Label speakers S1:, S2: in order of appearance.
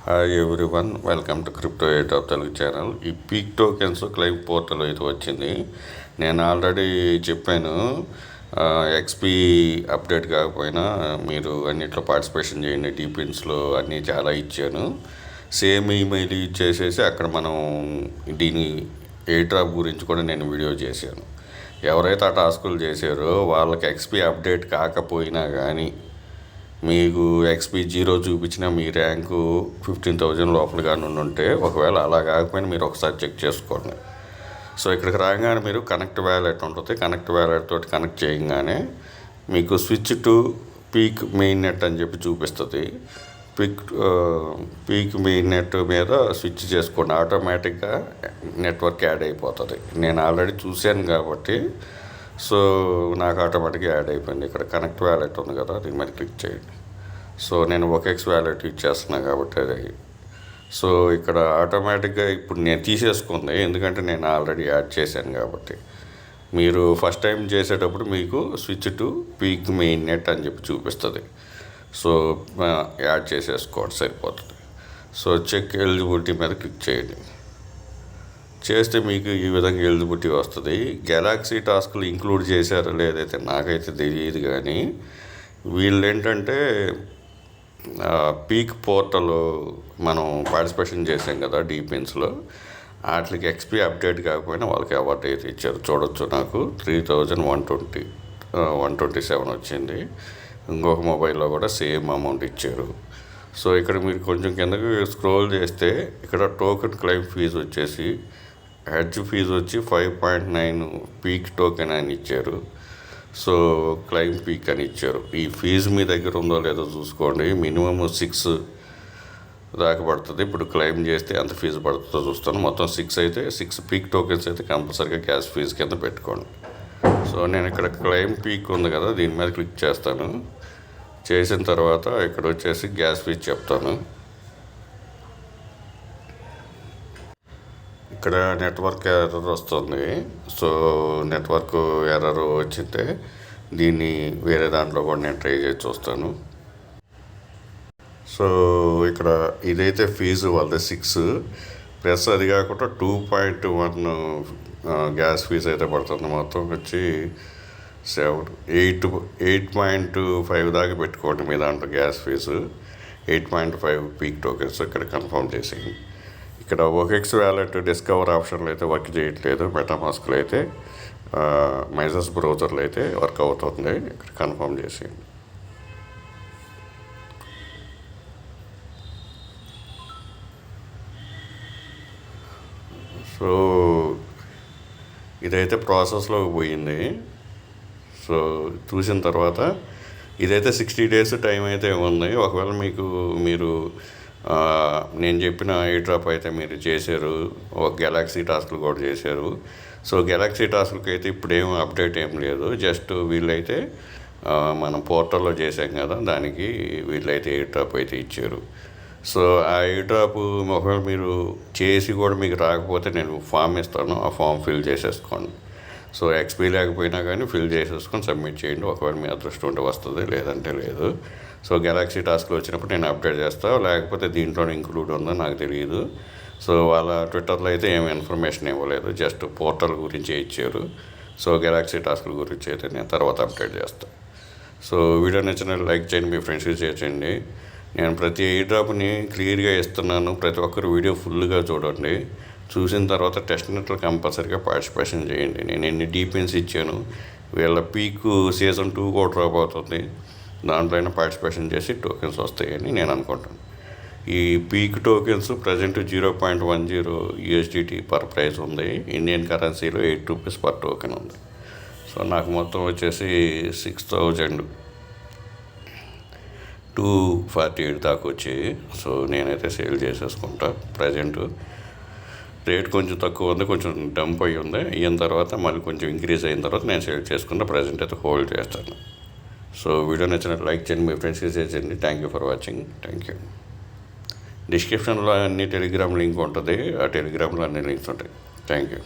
S1: Hi everyone, welcome to crypto eight of Telugu channel. ఈ peak tokens claim portal అయితే వచ్చింది. నేను ఆల్రెడీ చెప్పాను, ఎక్స్పీ అప్డేట్ కాకపోయినా మీరు అన్నిట్లో పార్టిసిపేషన్ చేయండి, డీపిన్స్లో అన్నీ చాలా ఇచ్చాను. సేమ్ ఈమెయిల్ ఇచ్చేసేసి అక్కడ మనం దీని ఎయిర్ డ్రాప్ గురించి కూడా నేను వీడియో చేశాను. ఎవరైతే ఆ టాస్కులు చేశారో వాళ్ళకి ఎక్స్పీ అప్డేట్ కాకపోయినా కానీ మీకు ఎక్స్పీ 0 చూపించిన మీ ర్యాంకు 15,000 లోపలగా ఉంటే, ఒకవేళ అలా కాకపోయినా మీరు ఒకసారి చెక్ చేసుకోండి. సో ఇక్కడికి రాగానే మీరు కనెక్ట్ వ్యాలెట్ ఉంటుంది. కనెక్ట్ వ్యాలెట్ తోటి కనెక్ట్ చేయగానే మీకు switch to peak main net అని చెప్పి చూపిస్తుంది. పీక్ మెయిన్ నెట్ మీద స్విచ్ చేసుకోండి, ఆటోమేటిక్గా నెట్వర్క్ యాడ్ అయిపోతుంది. నేను ఆల్రెడీ చూశాను కాబట్టి సో నాకు ఆటోమేటిక్గా యాడ్ అయిపోయింది. ఇక్కడ కనెక్ట్ వ్యాలెట్ ఉంది కదా, దీని మీద క్లిక్ చేయండి. సో నేను OKX వ్యాలెట్ యూజ్ చేస్తున్నాను కాబట్టి అది. సో ఇక్కడ ఆటోమేటిక్గా ఇప్పుడు నేను తీసేసుకుంది, ఎందుకంటే నేను ఆల్రెడీ యాడ్ చేశాను కాబట్టి. మీరు ఫస్ట్ టైం చేసేటప్పుడు మీకు switch to peak main net అని చెప్పి చూపిస్తుంది. సో యాడ్ చేసేసుకోండి, సరిపోతుంది. సో చెక్ ఎలిజిబిలిటీ మీద క్లిక్ చేయండి. చేస్తే మీకు ఈ విధంగా ఎలిజిబిలిటీ వస్తుంది. గెలాక్సీ టాస్క్లు ఇంక్లూడ్ చేశారో లేదైతే నాకైతే తెలియదు, కానీ వీళ్ళు ఏంటంటే పీక్ పోర్టల్ మనం పార్టిసిపేషన్ చేసాం కదా డీపిన్స్లో, వాటికి ఎక్స్పీ అప్డేట్ కాకపోయినా వాళ్ళకి అవార్డు అయితే ఇచ్చారు. చూడొచ్చు, నాకు 3,127 వచ్చింది. ఇంకొక మొబైల్లో కూడా సేమ్ అమౌంట్ ఇచ్చారు. సో ఇక్కడ మీరు కొంచెం కిందకి స్క్రోల్ చేస్తే ఇక్కడ టోకెన్ క్లెయిమ్ ఫీజు వచ్చేసి హెడ్జ్ ఫీజు వచ్చి 5.9 పీక్ టోకెన్ అని ఇచ్చారు. సో క్లెయిమ్ పీక్ అని ఇచ్చారు. ఈ ఫీజు మీ దగ్గర ఉందో లేదో చూసుకోండి. మినిమమ్ 6 దాకా పడుతుంది. ఇప్పుడు క్లెయిమ్ చేస్తే ఎంత ఫీజు పడుతుందో చూస్తాను. మొత్తం 6 అయితే 6 పీక్ టోకెన్స్ అయితే కంపల్సరీగా క్యాష్ ఫీజు కింద పెట్టుకోండి. సో నేను ఇక్కడ క్లెయిమ్ పీక్ ఉంది కదా, దీని మీద క్లిక్ చేస్తాను. చేసిన తర్వాత ఇక్కడ వచ్చేసి గ్యాస్ ఫీజు చెప్తాను. ఇక్కడ నెట్వర్క్ ఎర్రర్ వస్తుంది. సో నెట్వర్క్ ఎర్రర్ వచ్చితే దీన్ని వేరే దాంట్లో కూడా నేను ట్రై చేసి చూస్తాను. సో ఇక్కడ ఇదైతే ఫీజు వాళ్ళది 6 ప్లస్ అది కాకుండా 2.1 గ్యాస్ ఫీజు అయితే పడుతుంది. మొత్తం వచ్చి 8.5 దాకా పెట్టుకోండి మీ దాంట్లో గ్యాస్ ఫీజు. 8.5 పీక్ టోకెన్స్ ఇక్కడ కన్ఫర్మ్ చేసేయండి. ఇక్కడ OKX వ్యాలెట్ డిస్కవర్ ఆప్షన్లో అయితే వర్క్ చేయట్లేదు. మెటామాస్క్లో అయితే మైజర్స్ బ్రౌజర్లో అయితే వర్క్ అవుతుంది. ఇక్కడ కన్ఫర్మ్ చేసేయండి. సో ఇదైతే ప్రాసెస్లోకి పోయింది. సో చూసిన తర్వాత ఇదైతే 60 days టైం అయితే ఉంది. ఒకవేళ మీరు నేను చెప్పిన ఎయిర్ డ్రాప్ అయితే మీరు చేశారు, ఒక గెలాక్సీ టాస్క్లు కూడా చేశారు. సో గెలాక్సీ టాస్క్లకి అయితే ఇప్పుడు ఏం అప్డేట్ ఏం లేదు. జస్ట్ వీళ్ళైతే మనం పోర్టల్లో చేసాం కదా, దానికి వీళ్ళైతే ఎయిర్ డ్రాప్ అయితే ఇచ్చారు. సో ఆ ఎయిర్ డ్రాప్ ఒకవేళ మీరు చేసి కూడా మీకు రాకపోతే నేను ఫామ్ ఇస్తాను, ఆ ఫామ్ ఫిల్ చేసేసుకోండి. సో ఎక్స్పీ లేకపోయినా కానీ ఫిల్ చేసేసుకొని సబ్మిట్ చేయండి. ఒకవేళ మీ అదృష్టం ఉంటే వస్తుంది, లేదంటే లేదు. సో గెలాక్సీ టాస్క్లు వచ్చినప్పుడు నేను అప్డేట్ చేస్తాను, లేకపోతే దీంట్లో ఇంక్లూడ్ ఉందో నాకు తెలియదు. సో వాళ్ళ ట్విట్టర్లో అయితే ఏమి ఇన్ఫర్మేషన్ ఇవ్వలేదు, జస్ట్ పోర్టల్ గురించి ఇచ్చారు. సో గెలాక్సీ టాస్క్ల గురించి అయితే నేను తర్వాత అప్డేట్ చేస్తాను. సో వీడియో నచ్చిన లైక్ చేయండి, మీ ఫ్రెండ్స్కి షేర్ చేయండి. నేను ప్రతి ఎయిర్ డ్రాప్ని క్లియర్గా ఇస్తున్నాను, ప్రతి ఒక్కరు వీడియో ఫుల్గా చూడండి. చూసిన తర్వాత టెస్ట్ నెట్లో కంపల్సరీగా పార్టిసిపేషన్ చేయండి. నేను ఎన్ని డీపిన్స్ ఇచ్చాను, వీళ్ళ పీక్ సీజన్ 2 కూడా డ్రాప్ అవుతుంది, దాంట్లో అయినా పార్టిసిపేషన్ చేసి టోకెన్స్ వస్తాయని నేను అనుకుంటాను. ఈ peak tokens present 0.10 USDT per price ఉంది. ఇండియన్ కరెన్సీలో 8 రూపీస్ పర్ టోకెన్ ఉంది. సో నాకు మొత్తం వచ్చేసి 6,248 దాకా వచ్చాయి. సో నేనైతే సేల్ చేసేసుకుంటా. ప్రజెంట్ రేట్ కొంచెం తక్కువ ఉంది, కొంచెం డంప్ అయ్యి ఉంది. అయిన తర్వాత మళ్ళీ కొంచెం ఇంక్రీజ్ అయిన తర్వాత నేను సేల్ చేసుకుంటా. ప్రజెంట్ అయితే హోల్డ్ చేస్తాను. సో వీడియో నచ్చినట్టు లైక్ చేయండి, మీ ఫ్రెండ్స్కి షేర్ చేయండి. Thank you for watching. Thank you. డిస్క్రిప్షన్లో అన్ని టెలిగ్రామ్ లింక్ ఉంటుంది, ఆ టెలిగ్రామ్లో అన్ని లింక్స్ ఉంటాయి. Thank you.